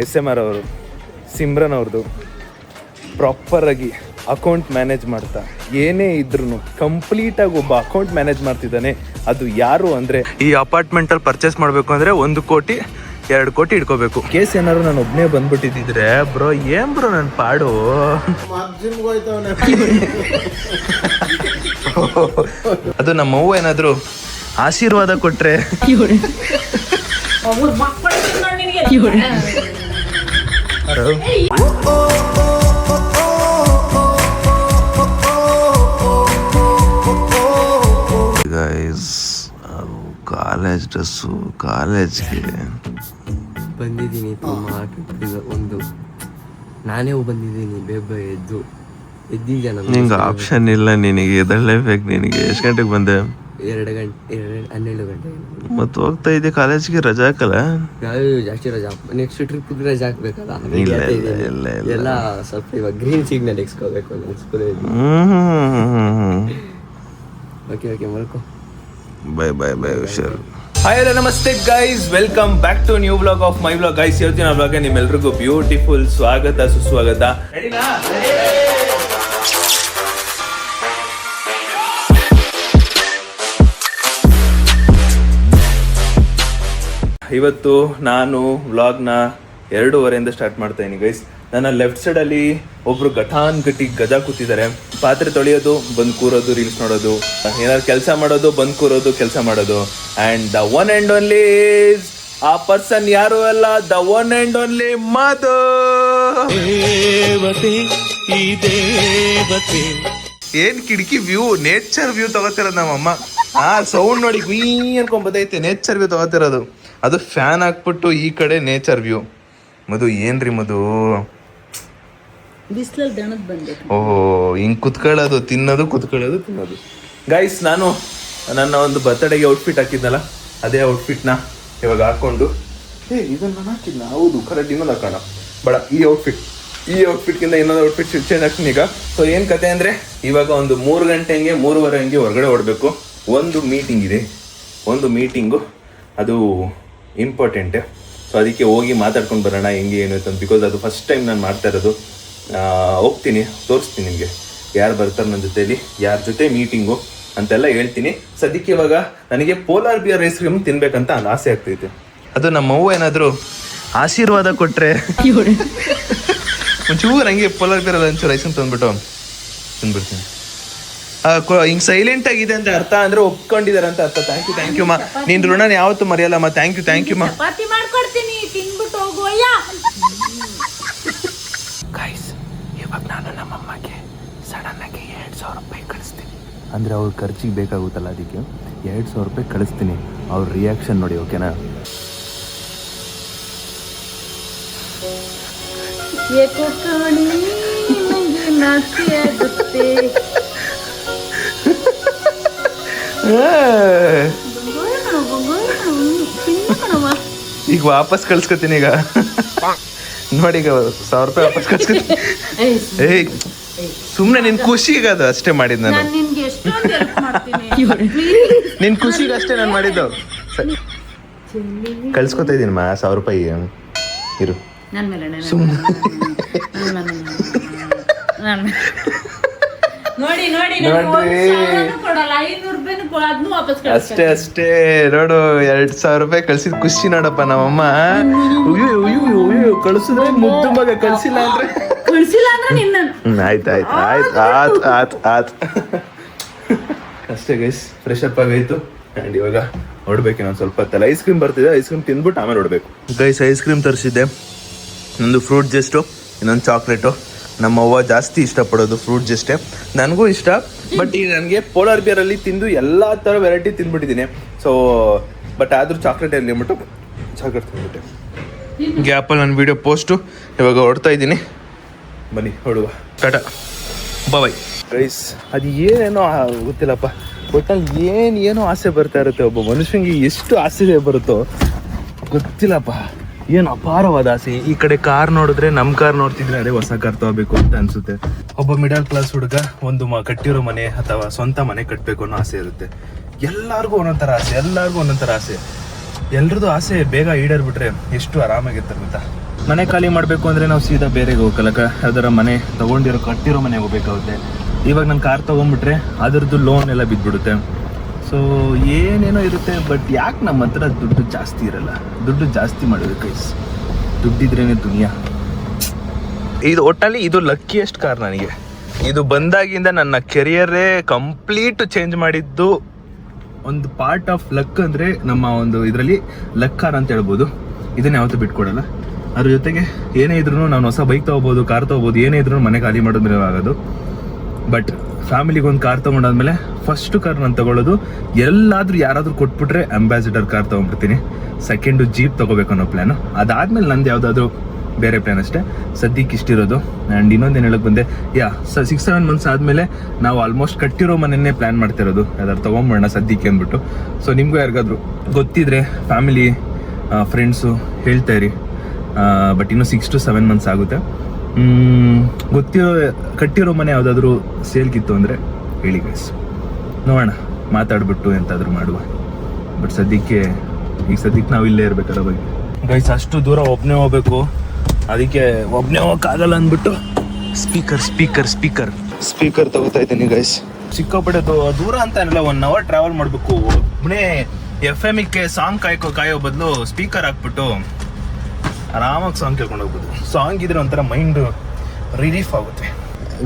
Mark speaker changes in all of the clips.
Speaker 1: SMR ಅವರು ಸಿಮ್ರನ್ ಅವ್ರದ್ದು ಪ್ರಾಪರಾಗಿ account manage ಮಾಡ್ತಾ ಏನೇ ಇದ್ರೂ ಕಂಪ್ಲೀಟಾಗಿ ಒಬ್ಬ ಅಕೌಂಟ್ ಮ್ಯಾನೇಜ್ ಮಾಡ್ತಿದ್ದಾನೆ. ಅದು ಯಾರು ಅಂದರೆ, ಈ ಅಪಾರ್ಟ್ಮೆಂಟಲ್ಲಿ ಪರ್ಚೇಸ್ ಮಾಡಬೇಕು ಅಂದರೆ 1 ಕೋಟಿ 2 ಕೋಟಿ ಇಟ್ಕೋಬೇಕು. ಕೇಸ್ ಏನಾದ್ರು ನಾನು ಒಬ್ಬನೇ ಬಂದ್ಬಿಟ್ಟಿದ್ದಿದ್ರೆ ಬ್ರೋ ಏನ್ ಬ್ರೋ ನನ್ನ ಪಾಡು. ಅದು ನಮ್ಮವ್ವ ಏನಾದ್ರು ಆಶೀರ್ವಾದ ಕೊಟ್ರೆ ಗೈಸ್, ಕಾಲೇಜ್ ಡ್ರೆಸ್ಸು, ಕಾಲೇಜ್ಗೆ
Speaker 2: ಬಂದಿದ್ದೀನಿ. ಒಂದು ನಾನೇ ಬಂದಿದ್ದೀನಿ. ಬೇಗ ಎದ್ದಿದ್ಯಾ?
Speaker 1: ನಿಂಗೆ ಆಪ್ಷನ್ ಇಲ್ಲ, ನಿನಗೆ ಎದಳ್ಳೇಬೇಕು. ನಿನಗೆ ಎಷ್ಟು ಗಂಟೆಗೆ ಬಂದೆ?
Speaker 2: 2 ಗಂಟೆ 12 ಗಂಟೆ.
Speaker 1: ಮತ್ತೆ ಹೋಗ್ತಾ ಇದ್ದೆ ಕಾಲೇಜ್ಗೆ, ರಜಾ ಹಾಕಲ್ಲ?
Speaker 2: ಜಾಸ್ತಿ ರಜಾ, ನೆಕ್ಸ್ಟ್ ಟ್ರಿಪ್ ರಜಾ ಹಾಕ್ಬೇಕಲ್ಲ.
Speaker 1: ಎಲ್ಲ
Speaker 2: ಸ್ವಲ್ಪ ಇವಾಗ ಗ್ರೀನ್ ಸಿಗ್ನಲ್ ಎಕ್ಸ್ಕೋಬೇಕು. ಓಕೆ ಮಲ್ಕೋ.
Speaker 1: ಬೈ ಬೈ ಬೈ, ಹುಷಾರು. Hi hello namaste guys, welcome back to new vlog of my vlog. Guys, ಇವತ್ತಿನ ವ್ಲಾಗ್ ನಿಮ್ಮೆಲ್ರಿಗೂ ಬ್ಯೂಟಿಫುಲ್ ಸ್ವಾಗತ ಸುಸ್ವಾಗತ. ಇವತ್ತು ನಾನು ವ್ಲಾಗ್ನ 2:30 ಸ್ಟಾರ್ಟ್ ಮಾಡ್ತಾ ಇದ್ದೀನಿ ಗೈಸ್. ನನ್ನ ಲೆಫ್ಟ್ ಸೈಡಲ್ಲಿ ಒಬ್ರು ಗಟ್ಟಿ ಗಜ ಕೂತಿದ್ದಾರೆ. ಪಾತ್ರೆ ತೊಳೆಯೋದು, ಬಂದು ಕೂರೋದು, ರೀಲ್ಸ್ ನೋಡೋದು, ಏನಾದ್ರು ಕೆಲಸ ಮಾಡೋದು, ಬಂದು ಕೂರೋದು, ಕೆಲಸ ಮಾಡೋದು. And the one and only ಆ ಪರ್ಸನ್ ಯಾರು ಅಲ್ಲ, ದ ಒನ್ ಆ್ಯಂಡ್ ಓನ್ಲಿ ಮಧು. ಏನ್ ಕಿಟಕಿ ವ್ಯೂ, ನೇಚರ್ ವ್ಯೂ ತಗೋತಿರೋದು ನಮ್ಮಮ್ಮ. ಸೌಂಡ್ ನೋಡಿ ಗುಯ್ ಅನ್ಕೊಂಡ್ ಬದೈತೆ. ನೇಚರ್ ವ್ಯೂ ತಗೋತಿರೋದು, ಅದು ಫ್ಯಾನ್ ಹಾಕ್ಬಿಟ್ಟು ಈ ಕಡೆ ನೇಚರ್ ವ್ಯೂ. ಮಧು ಏನ್ರಿ ಮಧು, ಓಹೋ ಹಿಂಗ್ ಕುತ್ಕೊಳ್ಳೋದು, ತಿನ್ನೋದು, ಕುತ್ಕೊಳ್ಳೋದು, ತಿನ್ನೋದು. ಗೈಸ್, ನಾನು ನನ್ನ ಒಂದು ಬರ್ತಡೆಗೆ ಔಟ್ಫಿಟ್ ಹಾಕಿದ್ನಲ್ಲ, ಅದೇ ಔಟ್ಫಿಟ್ನ ಇವಾಗ ಹಾಕೊಂಡು, ಇದನ್ನ ನಾನು ಹಾಕಿದ್ನ, ಹೌದು ಕರೆಕ್ಟ್, ಇನ್ನೊಂದು ಹಾಕೋಣ ಬೇಡ. ಈ ಔಟ್ಫಿಟ್ಗಿಂತ ಇನ್ನೊಂದು ಔಟ್ಫಿಟ್ ಚೇಂಜ್ ಹಾಕ್ತೀನಿ ಈಗ. ಸೊ ಏನು ಕತೆ ಅಂದರೆ, ಇವಾಗ ಒಂದು 3 ಗಂಟೆ ಹಂಗೆ 3:30 ಹಂಗೆ ಹೊರಗಡೆ ಹೊರಡಬೇಕು. ಒಂದು ಮೀಟಿಂಗ್ ಇದೆ, ಒಂದು ಮೀಟಿಂಗು, ಅದು ಇಂಪಾರ್ಟೆಂಟೆ. ಸೊ ಅದಕ್ಕೆ ಹೋಗಿ ಮಾತಾಡ್ಕೊಂಡು ಬರೋಣ ಹೆಂಗೆ ಏನು ಅಂತ. ಬಿಕಾಸ್ ಅದು ಫಸ್ಟ್ ಟೈಮ್ ನಾನು ಮಾಡ್ತಾ ಇರೋದು. ಹೋಗ್ತೀನಿ, ತೋರಿಸ್ತೀನಿ ನಿಮಗೆ ಯಾರು ಬರ್ತಾರೆ ನನ್ನ ಜೊತೆಲಿ, ಯಾರ ಜೊತೆ ಮೀಟಿಂಗು ಅಂತೆಲ್ಲ ಹೇಳ್ತೀನಿ. ಸದ್ಯಕ್ಕೆ ಇವಾಗ ನನಗೆ ಪೋಲಾರ್ ಬಿಯರ್ ಐಸ್ ಕ್ರೀಮ್ ತಿನ್ಬೇಕಂತ ಆಸೆ ಆಗ್ತೈತೆ. ಅದು ನಮ್ಮವ್ವ ಏನಾದರೂ ಆಶೀರ್ವಾದ ಕೊಟ್ಟರೆ ಒಂಚೂರು ಹಂಗೆ ಪೋಲಾರ್ ಬಿಯರ್ ಒಂಚೂರು ಐಸ್ ಕ್ರೀಮ್ ತಂದ್ಬಿಟ್ಟು ತಿಂದ್ಬಿಡ್ತೀನಿ. ಹಿಂಗೆ ಸೈಲೆಂಟ್ ಆಗಿದೆ ಅಂತ ಅರ್ಥ, ಅಂದರೆ ಒಪ್ಕೊಂಡಿದ್ದಾರೆ ಅಂತ ಅರ್ಥ. ಥ್ಯಾಂಕ್ ಯು ಮಾ, ನಿನ್ನ ಋಣ ಯಾವತ್ತೂ ಮರೆಯಲ್ಲಮ್ಮ. ಥ್ಯಾಂಕ್ ಯು ಮಾ. ಗೈಸ್, ಇವಾಗ ನಾನು ನಮ್ಮಮ್ಮಗೆ ಸಡನ್ ಆಗಿ 2,000 ರೂಪಾಯಿ ಕಳಿಸ್ತೀನಿ. ಅಂದರೆ ಅವ್ರ ಖರ್ಚಿಗೆ ಬೇಕಾಗುತ್ತಲ್ಲ, ಅದಕ್ಕೆ 2,000 ರೂಪಾಯಿ ಕಳಿಸ್ತೀನಿ. ಅವ್ರ ರಿಯಾಕ್ಷನ್ ನೋಡಿ, ಓಕೆನಾ? ಈಗ ವಾಪಸ್ ಕಳ್ಸ್ಕೊತೀನಿ. ಈಗ ನೋಡಿ, ಈಗ 1,000 ರೂಪಾಯಿ ವಾಪಸ್ ಕಳ್ಸ್ಕೊತೀನಿ. ಸುಮ್ಮನೆ ನಿನ್ ಖುಷಿಗೆ ಅದು ಅಷ್ಟೇ ಮಾಡಿದ್ದು ನಾನು. ನಿನ್ ಖುಷಿಗೆ ಅಷ್ಟೇ ನಾನು ಮಾಡಿದ್ದು. ಕಳ್ಸ್ಕೊತಾ ಇದ್ದೀನಿ ಮಾ 1,000 ರೂಪಾಯಿ. ಇರು ಸುಮ್ಮನೆ. ಅಷ್ಟೇ ನೋಡು, 2,000 ರೂಪಾಯಿ ಕಳ್ಸಿದ್ ಖುಷಿ ನೋಡಪ್ಪ ನಮ್ಮಮ್ಮ. ಕಳ್ಸಿದ್ರೆ ಮುದ್ದು ಮಗ, ಕಳ್ಸಿಲ್ಲ ಅಂದ್ರೆ ಆಯ್ತು. ಅಷ್ಟೇ ಗೈಸ್, ಫ್ರೆಶ್ ಅಪ್ ಆಗಾಯ್ತು. ಆ್ಯಂಡ್ ಇವಾಗ ಹೊಡ್ಬೇಕು. ಇನ್ನೊಂದು ಸ್ವಲ್ಪ ಹೊತ್ತಲ್ಲ ಐಸ್ ಕ್ರೀಮ್ ಬರ್ತಿದೆ, ಐಸ್ ಕ್ರೀಮ್ ತಿಂದ್ಬಿಟ್ಟು ಆಮೇಲೆ ಹೊಡ್ಬೇಕು. ಗೈಸ್, ಐಸ್ ಕ್ರೀಮ್ ತರಿಸಿದ್ದೆ. ಒಂದು ಫ್ರೂಟ್ ಜೆಸ್ಟು, ಇನ್ನೊಂದು ಚಾಕ್ಲೇಟು. ನಮ್ಮವ್ವ ಜಾಸ್ತಿ ಇಷ್ಟಪಡೋದು ಫ್ರೂಟ್ ಜೆಸ್ಟೇ, ನನಗೂ ಇಷ್ಟ. ಬಟ್ ಈಗ ನನಗೆ ಪೋಲಾರ್ ಬಿಯರಲ್ಲಿ ತಿಂದು ಎಲ್ಲ ಥರ ವೆರೈಟಿ ತಿಂದ್ಬಿಟ್ಟಿದ್ದೀನಿ. ಸೊ ಬಟ್ ಆದರೂ ಚಾಕ್ಲೇಟ್ ಇರಲಿ ಅಂದ್ಬಿಟ್ಟು ಚಾಕ್ಲೇಟ್ ತಿಂದ್ಬಿಟ್ಟೆ. ಗ್ಯಾಪಲ್ಲಿ ನನ್ನ ವೀಡಿಯೋ ಪೋಸ್ಟು ಇವಾಗ ಹೊಡ್ತಾ ಇದ್ದೀನಿ. ಬನ್ನಿ ಹೊಡುವ. Tata, bye guys. ಅದು ಏನೇನೋ ಗೊತ್ತಿಲ್ಲಪ್ಪ, ಒಟ್ಟಲ್ಲಿ ಏನೋ ಆಸೆ ಬರ್ತಾ ಇರುತ್ತೆ. ಒಬ್ಬ ಮನುಷ್ಯನಿಗೆ ಎಷ್ಟು ಆಸೆ ಬರುತ್ತೋ ಗೊತ್ತಿಲ್ಲಪ್ಪ. ಏನು ಅಪಾರವಾದ ಆಸೆ. ಈ ಕಡೆ ಕಾರ್ ನೋಡಿದ್ರೆ, ನಮ್ಮ ಕಾರ್ ನೋಡ್ತಿದ್ರೆ ಅದೇ ಹೊಸ ಕಾರ್ ತಗೋಬೇಕು ಅಂತ ಅನ್ಸುತ್ತೆ. ಒಬ್ಬ ಮಿಡಲ್ ಕ್ಲಾಸ್ ಹುಡುಗ ಒಂದು ಕಟ್ಟಿರೋ ಮನೆ ಅಥವಾ ಸ್ವಂತ ಮನೆ ಕಟ್ಟಬೇಕು ಅನ್ನೋ ಆಸೆ ಇರುತ್ತೆ. ಎಲ್ಲರಿಗೂ ಒಂದೊಂಥರ ಆಸೆ, ಎಲ್ರದ್ದು ಆಸೆ ಬೇಗ ಈಡೇರ್ಬಿಟ್ರೆ ಎಷ್ಟು ಆರಾಮಾಗಿರ್ತಾರೆ ಗೊತ್ತಾ. ಮನೆ ಖಾಲಿ ಮಾಡಬೇಕು ಅಂದರೆ ನಾವು ಸೀದಾ ಬೇರೆಗೆ ಹೋಗಲ್ಲ, ಅದರ ಮನೆ ತೊಗೊಂಡಿರೋ ಕಟ್ಟಿರೋ ಮನೆಗೆ ಹೋಗ್ಬೇಕಾಗುತ್ತೆ. ಇವಾಗ ನಾನು ಕಾರ್ ತೊಗೊಂಡ್ಬಿಟ್ರೆ ಅದರದ್ದು ಲೋನ್ ಎಲ್ಲ ಬಿದ್ದುಬಿಡುತ್ತೆ. ಸೊ ಏನೇನೋ ಇರುತ್ತೆ, ಬಟ್ ಯಾಕೆ ನಮ್ಮ ಹತ್ರ ದುಡ್ಡು ಜಾಸ್ತಿ ಇರಲ್ಲ? ದುಡ್ಡು ಜಾಸ್ತಿ ಮಾಡೋದು ಗೈಸ್, ದುಡ್ಡಿದ್ರೇ ದುನಿಯಾ. ಇದು ಒಟ್ಟಲ್ಲಿ ಇದು ಲಕ್ಕಿಯೆಸ್ಟ್ ಕಾರ್ ನನಗೆ. ಇದು ಬಂದಾಗಿಂದ ನನ್ನ ಕೆರಿಯರೇ ಕಂಪ್ಲೀಟ್ ಚೇಂಜ್ ಮಾಡಿದ್ದು. ಒಂದು ಪಾರ್ಟ್ ಆಫ್ ಲಕ್ ಅಂದರೆ ನಮ್ಮ ಒಂದು ಇದರಲ್ಲಿ ಲಕ್ ಕಾರ್ ಅಂತ ಹೇಳ್ಬೋದು. ಇದನ್ನ ಯಾವತ್ತೂ ಬಿಟ್ಕೊಡಲ್ಲ. ಅದ್ರ ಜೊತೆಗೆ ಏನೇ ಇದ್ರೂ ನಾನು ಹೊಸ ಬೈಕ್ ತೊಗೋಬೋದು, ಕಾರ್ ತೊಗೋಬೋದು, ಏನೇ ಇದ್ರೂ ಮನೆ ಖಾಲಿ ಮಾಡೋದ್ಮೇಲೆ ಆಗೋದು. ಬಟ್ ಫ್ಯಾಮಿಲಿಗೆ ಒಂದು ಕಾರ್ ತೊಗೊಂಡಾದ್ಮೇಲೆ ಫಸ್ಟು ಕಾರ್ ನಾನು ತೊಗೊಳ್ಳೋದು, ಎಲ್ಲಾದರೂ ಯಾರಾದರೂ ಕೊಟ್ಬಿಟ್ರೆ ಅಂಬಾಸಿಡರ್ ಕಾರ್ ತೊಗೊಂಡ್ಬಿಡ್ತೀನಿ. ಸೆಕೆಂಡು ಜೀಪ್ ತೊಗೋಬೇಕು ಅನ್ನೋ ಪ್ಲ್ಯಾನು. ಅದಾದಮೇಲೆ ನಂದು ಯಾವುದಾದ್ರೂ ಬೇರೆ ಪ್ಲ್ಯಾನ್ ಅಷ್ಟೇ. ಸದ್ಯಕ್ಕೆ ಇಷ್ಟಿರೋದು. ಆ್ಯಂಡ್ ಇನ್ನೊಂದೇನು ಹೇಳೋಕ್ಕೆ ಬಂದೆ, 6-7 ಮಂತ್ಸ್ ಆದಮೇಲೆ ನಾವು ಆಲ್ಮೋಸ್ಟ್ ಕಟ್ಟಿರೋ ಮನೆಯೇ ಪ್ಲ್ಯಾನ್ ಮಾಡ್ತಿರೋದು, ಯಾವ್ದಾದ್ರು ತೊಗೊಂಬೋಣ ಸದ್ಯಕ್ಕೆ ಅಂದ್ಬಿಟ್ಟು. ಸೊ ನಿಮಗೂ ಯಾರಿಗಾದ್ರು ಗೊತ್ತಿದ್ರೆ ಫ್ಯಾಮಿಲಿ ಫ್ರೆಂಡ್ಸು ಹೇಳ್ತಾ ಇರಿ. ಬಟ್ ಇನ್ನೂ 6 to 7 ಮಂತ್ಸ್ ಆಗುತ್ತೆ. ಗೊತ್ತಿರೋ ಕಟ್ಟಿರೋ ಮನೆ ಯಾವುದಾದ್ರೂ ಸೇಲ್ಗಿತ್ತು ಅಂದರೆ ಹೇಳಿ ಗೈಸ್, ನೋಡೋಣ ಮಾತಾಡ್ಬಿಟ್ಟು ಎಂತಾದರೂ ಮಾಡುವ. ಬಟ್ ಸದ್ಯಕ್ಕೆ ನಾವು ಇಲ್ಲೇ ಇರಬೇಕಲ್ಲ ಬಗ್ಗೆ ಗೈಸ್. ಅಷ್ಟು ದೂರ ಒಬ್ಬನೇ ಹೋಗ್ಬೇಕು, ಅದಕ್ಕೆ ಒಬ್ಬನೇ ಹೋಗೋಕ್ಕಾಗಲ್ಲ ಅಂದ್ಬಿಟ್ಟು ಸ್ಪೀಕರ್ ತಗೋತಾ ಇದ್ದೀನಿ ಗೈಸ್. ಸಿಕ್ಕಾಪಟ್ಟೆ ದೂರ ಅಂತ ಏನಿಲ್ಲ, 1 hour ಟ್ರಾವೆಲ್ ಮಾಡಬೇಕು. ಒಬ್ಬನೇ FM-ಗೆ ಸಾಂಗ್ ಕಾಯೋ ಬದಲು ಸ್ಪೀಕರ್ ಹಾಕ್ಬಿಟ್ಟು ಆರಾಮಾಗಿ ಸಾಂಗ್ ಕೇಳ್ಕೊಂಡು ಹೋಗ್ಬೋದು. ಸಾಂಗ್ ಇದ್ರೆ ಒಂಥರ ಮೈಂಡ್ ರಿಲೀಫ್ ಆಗುತ್ತೆ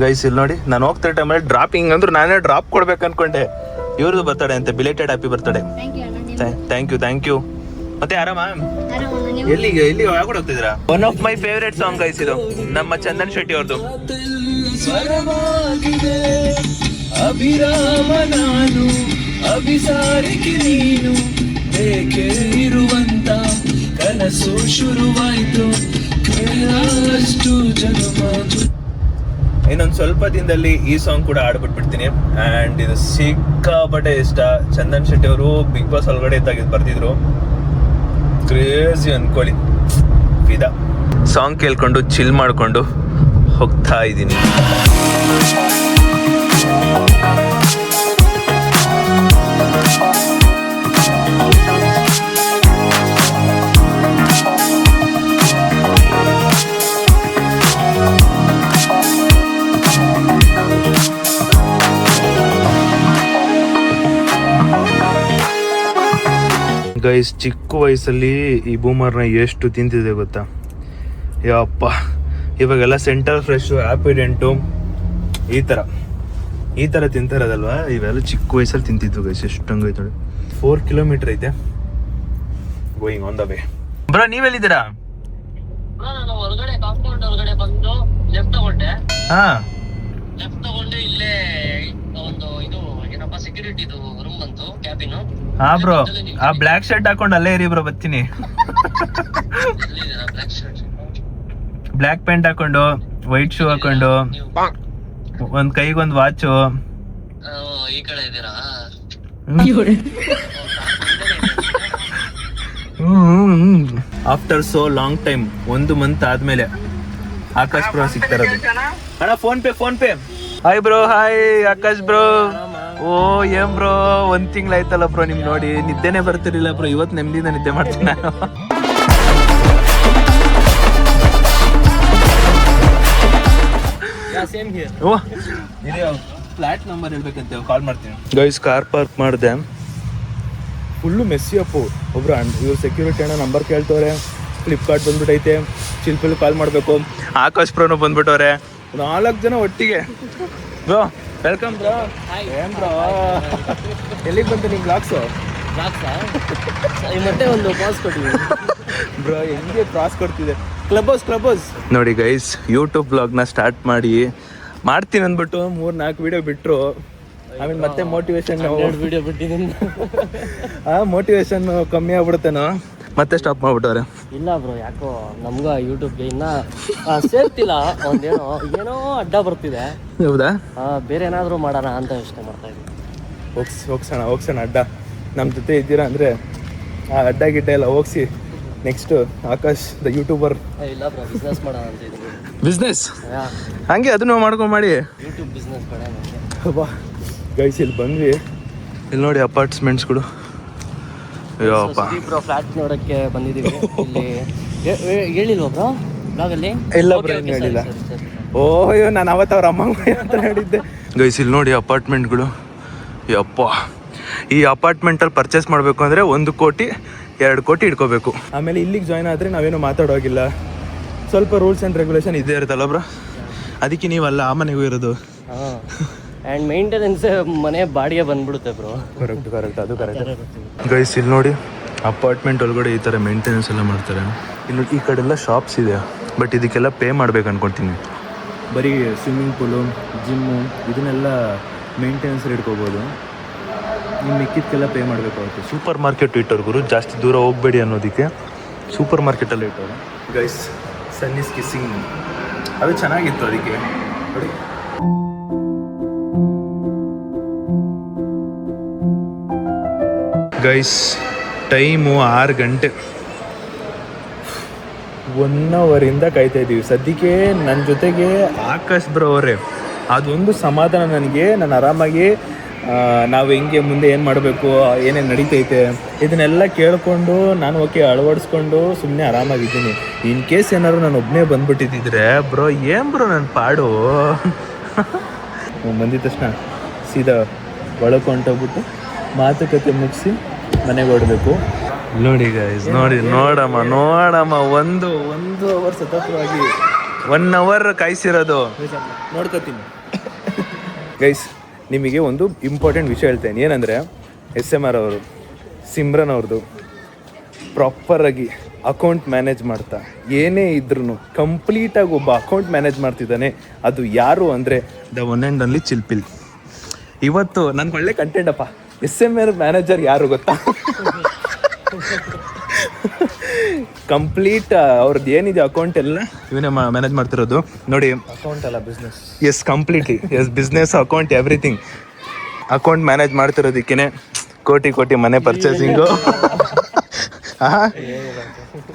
Speaker 1: ಗೈಸ್. ಇಲ್ಲಿ ನೋಡಿ, ನಾನು ಹೋಗ್ತಾ ಟೈಮಲ್ಲಿ ಡ್ರಾಪಿಂಗ್ ಅಂದ್ರೆ ನಾನೇ ಡ್ರಾಪ್ ಕೊಡ್ಬೇಕು ಅನ್ಕೊಂಡೆ. ಇವ್ರದ್ದು ಬರ್ತಡೆ ಅಂತೆ, belated happy birthday. Thank you. ಮತ್ತೆ ಆರಾಮ? ಎಲ್ಲಿಗೆ ಯಾವಾಗ ಹೋಗ್ತಿದ್ದೀರಾ? One of my favourite song guys ಇದು, ನಮ್ಮ ಚಂದನ್ ಶೆಟ್ಟಿ ಅವ್ರದ್ದು. ಅಭಿರಾಮ ನಾನು ಅಭಿಸಾರಿಕೆ ನೀನು ಇರುವಂತ ಕನಸು ಶುರುವಾಯ್ತು ಇನ್ನೊಂದು ಸ್ವಲ್ಪ ದಿನದಲ್ಲಿ ಈ ಸಾಂಗ್ ಕೂಡ ಆಡ್ಬಿಟ್ಬಿಡ್ತೀನಿ. ಆ್ಯಂಡ್ ಇದು ಸಿಕ್ಕಾಪಟ್ಟೆ ಇಷ್ಟ. ಚಂದನ್ ಶೆಟ್ಟಿ ಅವರು ಬಿಗ್ ಬಾಸ್ ಒಳಗಡೆ ಇದ್ದಾಗ ಬರ್ತಿದ್ರು, ಕ್ರೇಜಿ ಅನ್ಕೊಳ್ಳಿ. ಫಿದಾ ಸಾಂಗ್ ಕೇಳ್ಕೊಂಡು ಚಿಲ್ ಮಾಡ್ಕೊಂಡು ಹೋಗ್ತಾ ಇದ್ದೀನಿ. ಗೈಸ್, ಚಿಕ್ಕ ವಯಸ್ಸಲ್ಲಿ ಈ ಬೂಮರ್ನ ಎಷ್ಟು ತಿಂತಿದೆ ಗೊತ್ತಾ? ಯಪ್ಪ, ಇವಾಗೆಲ್ಲ ಸೆಂಟರ್ ಫ್ರೆಶ್, ಆ್ಯಪಿಡೆಂಟು ಈ ಥರ ತಿಂತಾರದಲ್ವಾ, ಇವೆಲ್ಲ ಚಿಕ್ಕ ವಯಸ್ಸಲ್ಲಿ ತಿಂತಿದ್ವು ಗೈಸ್. ಎಷ್ಟು ಹಂಗೈತೆ ನೋಡಿ. 4 kilometers ಐತೆ going on the way. Bro, ನೀವೆಲ್ಲಿದ್ದೀರಾ?
Speaker 3: ಹೊರಗಡೆ ಕಾಂಪೌಂಡ್ ಒಳಗಡೆ ಬಂದು ಲೆಫ್ಟ್ ತಗೊಂಡೆ. ಲೆಫ್ಟ್ ತಗೊಂಡೆ, ಇಲ್ಲೇ ಒಂದು ಇದು ಏನಪ್ಪ ಸೆಕ್ಯೂರಿಟಿದು ರೂಮ್ ಬಂತು, ಕ್ಯಾಬಿನ್.
Speaker 1: ಬ್ರೋ, ಆ ಬ್ಲ್ಯಾಕ್ ಶರ್ಟ್ ಹಾಕೊಂಡು ಅಲ್ಲೇ ಇರಿ ಬ್ರೋ, ಬರ್ತೀನಿ. ಬ್ಲ್ಯಾಕ್ ಪ್ಯಾಂಟ್ ಹಾಕೊಂಡು, ವೈಟ್ ಶೂ ಹಾಕೊಂಡು, ಒಂದ್ ಕೈಗೊಂದು ವಾಚು.
Speaker 3: ಈ ಕಡೆ ಇದ್ದೀರಾ?
Speaker 1: After so long time, 1 month ಆದ್ಮೇಲೆ ಆಕಾಶ್ ಬ್ರೋ ಸಿಗ್ತಾರದು. ಅಣ್ಣ PhonePe. Hi bro. Hi Akash bro. ಓ ಏನ್ ಬ್ರೋ, 1 ತಿಂಗ್ಳು ಆಯ್ತಲ್ಲ ಬ್ರೋ ನಿಮ್ ನೋಡಿ. ನಿದ್ದೆನೆ ಬರ್ತಿರ್ಲಿಲ್ಲ ಬ್ರೋ, ಇವತ್ತು ನೆಮ್ಮದಿಯಿಂದ ನಿದ್ದೆ ಮಾಡ್ತೀನಿ ನಾನು. ಫ್ಲಾಟ್ ನಂಬರ್ ಹೇಳ್ಬೇಕಂತ ಕಾಲ್ ಮಾಡ್ತೀನಿ ಗೈಸ್. ಕಾರ್ ಪಾರ್ಕ್ ಮಾಡಿದೆ, ಫುಲ್ಲು ಮೆಸ್ಸಿ ಅಪ್ಪು. ಒಬ್ರು ಇವ್ರು ಸೆಕ್ಯೂರಿಟಿ ಅಣ್ಣ ನಂಬರ್ ಕೇಳ್ತವ್ರೆ. ಫ್ಲಿಪ್ಕಾರ್ಟ್ ಬಂದ್ಬಿಟ್ಟೈತೆ, ಶಿಲ್ಪಲ್ಲಿ ಕಾಲ್ ಮಾಡಬೇಕು. ಆಕಾಶ್ ಬ್ರೋನು ಬಂದ್ಬಿಟ್ಟವ್ರೆ, 4 ಜನ ಒಟ್ಟಿಗೆ. Bro welcome bro. ಏನ್ ಬ್ರೋ, ಎಲ್ಲಿಗೆ ಬಂತು ನಿಮ್ಮ ಬ್ಲಾಗ್ಸು?
Speaker 2: ಮತ್ತೆ ಒಂದು ಪಾಸ್ ಕೊಟ್ಟಿವಿ
Speaker 1: ಬ್ರೋ, ಹೆಂಗೆ ಪ್ರಾಸ್ ಕೊಡ್ತಿದೆ. ಕ್ಲಬ್ ಹೌಸ್ ನೋಡಿ ಗೈಸ್, ಯೂಟ್ಯೂಬ್ ಬ್ಲಾಗ್ನ ಸ್ಟಾರ್ಟ್ ಮಾಡ್ತೀನಿ ಅಂದ್ಬಿಟ್ಟು 3-4 ವಿಡಿಯೋ ಬಿಟ್ಟರು. ಆಮೇಲೆ ಮತ್ತೆ ಮೋಟಿವೇಶನ್
Speaker 2: ವಿಡಿಯೋ ಬಿಟ್ಟಿದ್ದೀನಿ.
Speaker 1: ಮೋಟಿವೇಶನ್ ಕಮ್ಮಿ ಆಗ್ಬಿಡುತ್ತೇನೋ, ಮತ್ತೆ ಸ್ಟಾಪ್ ಮಾಡ್ಬಿಟ್ಟವ್ರೆ. ಇಲ್ಲ
Speaker 2: ಬ್ರೋ, ಯಾಕೋ ನಮ್ಗ ಯೂಟ್ಯೂಬ್ಗೆ ಇನ್ನ ಸೇರ್ತಿಲ್ಲ. ಏನೋ ಅಡ್ಡ ಬರ್ತಿದೆ.
Speaker 1: ಹೌದಾ?
Speaker 2: ಬೇರೆ ಏನಾದ್ರು ಮಾಡೋಣ ಅಂತ ಯೋಚನೆ ಮಾಡ್ತಾ ಇದ್ದೀನಿ.
Speaker 1: ಹೋಗ್ಸೋಣ ಅಡ್ಡ. ನಮ್ಮ ಜೊತೆ ಇದ್ದೀರಾ ಅಂದರೆ ಆ ಅಡ್ಡ ಗಿಡ್ಡ ಎಲ್ಲ ಹೋಗ್ಸಿ. Next Akash the YouTuber.
Speaker 2: ಇಲ್ಲ ಬ್ರೋ, ಬಿಸ್ನೆಸ್ ಮಾಡೋಣ ಅಂತ ಇದ್ದೀನಿ.
Speaker 1: ಬಿಸ್ನೆಸ್ ಹಂಗೆ ಅದನ್ನು ಮಾಡಿ
Speaker 2: ಯೂಟ್ಯೂಬ್ ಬಿಸ್ನೆಸ್
Speaker 1: ಬಾ ಗೈಸ್. ಇಲ್ಲಿ ಬಂದ್ವಿ, ಇಲ್ಲಿ ನೋಡಿ ಅಪಾರ್ಟ್ಮೆಂಟ್ಸ್ಗಳು.
Speaker 2: ಬ್ರೋ, ಫ್ಲಾಟ್ ನೋಡಕ್ಕೆ ಬಂದಿದ್ದೀವಿ. ಇಲ್ಲಿ ಹೇಳಿಲ್ವಾ ಬ್ರೋ? ಬ್ಲಾಗಲ್ಲಿ
Speaker 1: ಇಲ್ಲ ಬ್ರೋ ಏನು ಹೇಳಿಲ್ಲ. ಓಯ್ಯೋ ನಾನು ಅವತ್ತು ಅವ್ರ ಅಮ್ಮ ಹತ್ರ ಹೇಳಿದ್ದೆ. ಗೈಸ್ ಇಲ್ಲಿ ನೋಡಿ ಅಪಾರ್ಟ್ಮೆಂಟ್ಗಳು. ಯಪ್ಪ, ಈ ಅಪಾರ್ಟ್ಮೆಂಟಲ್ಲಿ ಪರ್ಚೇಸ್ ಮಾಡಬೇಕು ಅಂದರೆ 1 ಕೋಟಿ 2 ಕೋಟಿ ಇಟ್ಕೋಬೇಕು. ಆಮೇಲೆ ಇಲ್ಲಿಗೆ ಜಾಯ್ನ್ ಆದರೆ ನಾವೇನು ಮಾತಾಡೋಗಿಲ್ಲ. ಸ್ವಲ್ಪ ರೂಲ್ಸ್ ಆ್ಯಂಡ್ ರೆಗ್ಯುಲೇಷನ್ ಇದೇ ಇರುತ್ತಲ್ಲ ಬ್ರೋ, ಅದಕ್ಕೆ ನೀವಲ್ಲ ಆ ಮನೆಗೂ ಇರೋದು.
Speaker 2: ಹಾಂ, ಆ್ಯಂಡ್ ಮೇಂಟೆನೆನ್ಸ್ ಮನೆ ಬಾಡಿಗೆ ಬಂದ್ಬಿಡುತ್ತೆ ಬ್ರೋ.
Speaker 1: ಕರೆಕ್ಟ್ ಅದು ಕರೆಕ್ಟ್. ಗೈಸ್ ಇಲ್ಲಿ ನೋಡಿ ಅಪಾರ್ಟ್ಮೆಂಟ್ ಒಳಗಡೆ ಈ ಥರ ಮೇಂಟೆನೆನ್ಸ್ ಎಲ್ಲ ಮಾಡ್ತಾರೆ. ಇಲ್ಲಿ ಈ ಕಡೆ ಎಲ್ಲ ಶಾಪ್ಸ್ ಇದೆ, ಬಟ್ ಇದಕ್ಕೆಲ್ಲ ಪೇ ಮಾಡ್ಬೇಕು ಅನ್ಕೊತೀನಿ. ಬರೀ ಸ್ವಿಮ್ಮಿಂಗ್ ಪೂಲು, ಜಿಮ್ಮು ಇದನ್ನೆಲ್ಲ ಮೇಂಟೆನೆನ್ಸ್ ಇಟ್ಕೋಬೋದು. ನೀವು ಮಿಕ್ಕಿದ್ಕೆಲ್ಲ ಪೇ ಮಾಡಬೇಕಾಗುತ್ತೆ. ಸೂಪರ್ ಮಾರ್ಕೆಟ್ ಇಟ್ಟವ್ರು ಗುರು, ಜಾಸ್ತಿ ದೂರ ಹೋಗಬೇಡಿ ಅನ್ನೋದಕ್ಕೆ ಸೂಪರ್ ಮಾರ್ಕೆಟಲ್ಲಿ ಇಟ್ಟವ್ರು. ಗೈಸ್ ಸನ್ ಇಸ್ ಕಿಸ್ಸಿಂಗ್ ಅದು ಚೆನ್ನಾಗಿತ್ತು, ಅದಕ್ಕೆ ನೋಡಿ. ಗೈಸ್ ಟೈಮು 6 ಗಂಟೆ. 1 ಅವರಿಂದ ಕಾಯ್ತಾ ಇದ್ದೀವಿ. ಸದ್ಯಕ್ಕೆ ನನ್ನ ಜೊತೆಗೆ ಆಕಾಶ್ ಬ್ರೋ ಅವರೇ, ಅದೊಂದು ಸಮಾಧಾನ ನನಗೆ. ನಾನು ಆರಾಮಾಗಿ ನಾವು ಹೆಂಗೆ ಮುಂದೆ ಏನು ಮಾಡಬೇಕು, ಏನೇನು ನಡೀತೈತೆ ಇದನ್ನೆಲ್ಲ ಕೇಳಿಕೊಂಡು ನಾನು ಓಕೆ ಅಳವಡಿಸ್ಕೊಂಡು ಸುಮ್ಮನೆ ಆರಾಮಾಗಿದ್ದೀನಿ. ಇನ್ ಕೇಸ್ ಏನಾದ್ರು ನಾನು ಒಬ್ಬನೇ ಬಂದ್ಬಿಟ್ಟಿದ್ದಿದ್ರೆ ಬ್ರೋ ಏನು ಬ್ರೋ ನನ್ನ ಪಾಡು ಬಂದಿದ್ದ ತಕ್ಷಣ ಸೀದಾ ಒಳಗೆ ಹೊಂಟೋಗ್ಬಿಟ್ಟು ಮಾತುಕತೆ ಮುಗಿಸಿ ಮನೆಗೆ ಹೊರಡಬೇಕು. ನೋಡಿ ಗೈಸ್ ನೋಡಮ್ಮ ಒಂದು ಅವರ್ ಸತತವಾಗಿ 1 ಅವರ್ ಕಾಯಿಸಿರೋದು ನೋಡ್ಕೊತೀನಿ. ಗೈಸ್ ನಿಮಗೆ ಒಂದು ಇಂಪಾರ್ಟೆಂಟ್ ವಿಷಯ ಹೇಳ್ತೇನೆ. ಏನಂದರೆ SMR ಅವರು ಸಿಮ್ರನ್ ಅವ್ರದ್ದು ಪ್ರಾಪರಾಗಿ ಅಕೌಂಟ್ ಮ್ಯಾನೇಜ್ ಮಾಡ್ತಾ ಏನೇ ಇದ್ರೂ ಕಂಪ್ಲೀಟಾಗಿ ಒಬ್ಬ ಅಕೌಂಟ್ ಮ್ಯಾನೇಜ್ ಮಾಡ್ತಿದ್ದಾನೆ. ಅದು ಯಾರು ಅಂದರೆ ದ ಒನ್ ಆ್ಯಂಡ್ ಓನ್ಲಿ ಚಿಲ್ಪಿಲ್. ಇವತ್ತು ನನ್ಗೆ ಒಳ್ಳೆ ಕಂಟೆಂಟಪ್ಪ. SMR ಮ್ಯಾನೇಜರ್ ಯಾರು ಗೊತ್ತಾ? ಕಂಪ್ಲೀಟ್ ಅವ್ರದ್ದು ಏನಿದೆ ಅಕೌಂಟ್ ಎಲ್ಲ ಇವನೇ ಮ್ಯಾನೇಜ್ ಮಾಡ್ತಿರೋದು. ನೋಡಿ ಅಕೌಂಟ್ ಅಲ್ಲ business. Yes completely yes business account everything account manage ಮಾಡ್ತಿರೋದಕ್ಕೇನೆ ಕೋಟಿ ಮನೆ ಪರ್ಚೇಸಿಂಗು.